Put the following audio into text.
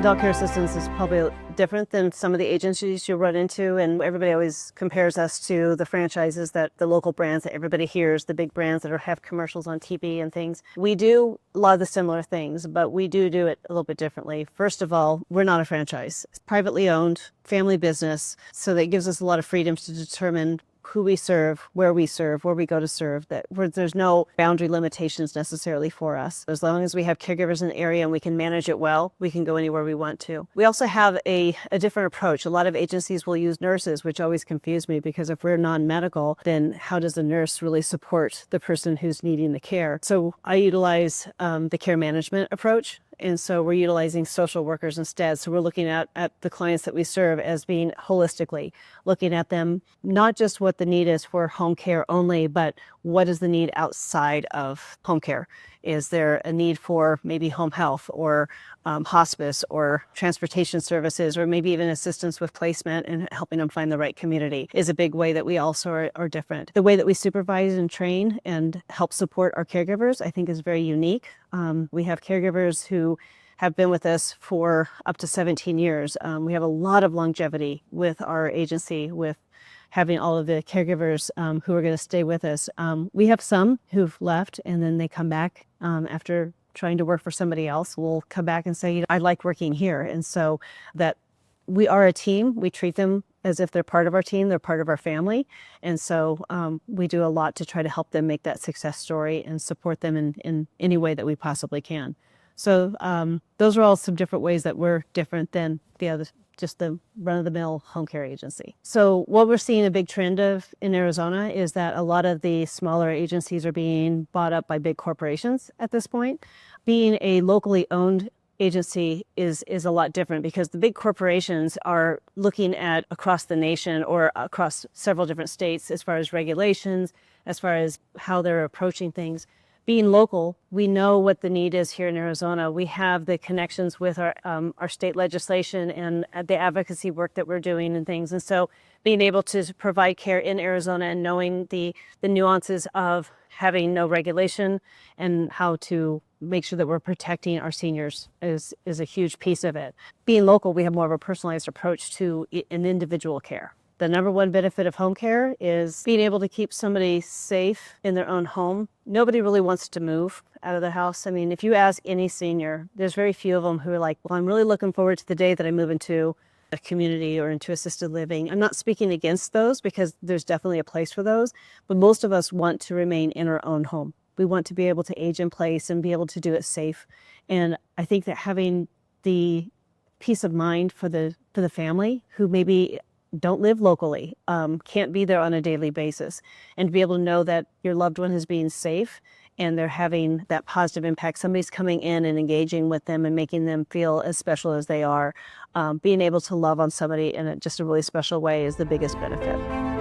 Adult care assistance is probably different than some of the agencies you'll run into, and everybody always compares us to the franchises, that the local brands that everybody hears, the big brands that have commercials on TV and things. We do a lot of the similar things, but we do it a little bit differently. First of all, we're not a franchise. It's privately owned, family business, so that gives us a lot of freedom to determine who we serve, where we go to serve, there's no boundary limitations necessarily for us. As long as we have caregivers in the area and we can manage it well, we can go anywhere we want to. We also have a different approach. A lot of agencies will use nurses, which always confused me, because if we're non-medical, then how does the nurse really support the person who's needing the care? So I utilize the care management approach. And so we're utilizing social workers instead. So we're looking at the clients that we serve as being holistically, looking at them, not just what the need is for home care only, but what is the need outside of home care? Is there a need for maybe home health or hospice or transportation services, or maybe even assistance with placement and helping them find the right community is a big way that we also are different. The way that we supervise and train and help support our caregivers, I think, is very unique. We have caregivers who have been with us for up to 17 years. We have a lot of longevity with our agency, with having all of the caregivers who are going to stay with us. We have some who've left and then they come back after trying to work for somebody else. Will come back and say, I like working here. And so that we are a team. We treat them as if they're part of our team, they're part of our family. And so we do a lot to try to help them make that success story and support them in any way that we possibly can. So those are all some different ways that we're different than the other, just the run-of-the-mill home care agency. So what we're seeing a big trend of in Arizona is that a lot of the smaller agencies are being bought up by big corporations at this point. Being a locally owned agency is a lot different, because the big corporations are looking at across the nation or across several different states as far as regulations, as far as how they're approaching things. Being local, we know what the need is here in Arizona. We have the connections with our state legislation and the advocacy work that we're doing and things. And so being able to provide care in Arizona and knowing the nuances of having no regulation and how to make sure that we're protecting our seniors is a huge piece of it. Being local, we have more of a personalized approach to an individual care. The number one benefit of home care is being able to keep somebody safe in their own home. Nobody really wants to move out of the house. I mean, if you ask any senior, there's very few of them who are like, well, I'm really looking forward to the day that I move into a community or into assisted living. I'm not speaking against those, because there's definitely a place for those, but most of us want to remain in our own home. We want to be able to age in place and be able to do it safe. And I think that having the peace of mind for the family who maybe don't live locally, can't be there on a daily basis, and to be able to know that your loved one is being safe and they're having that positive impact. Somebody's coming in and engaging with them and making them feel as special as they are. Being able to love on somebody in just a really special way is the biggest benefit.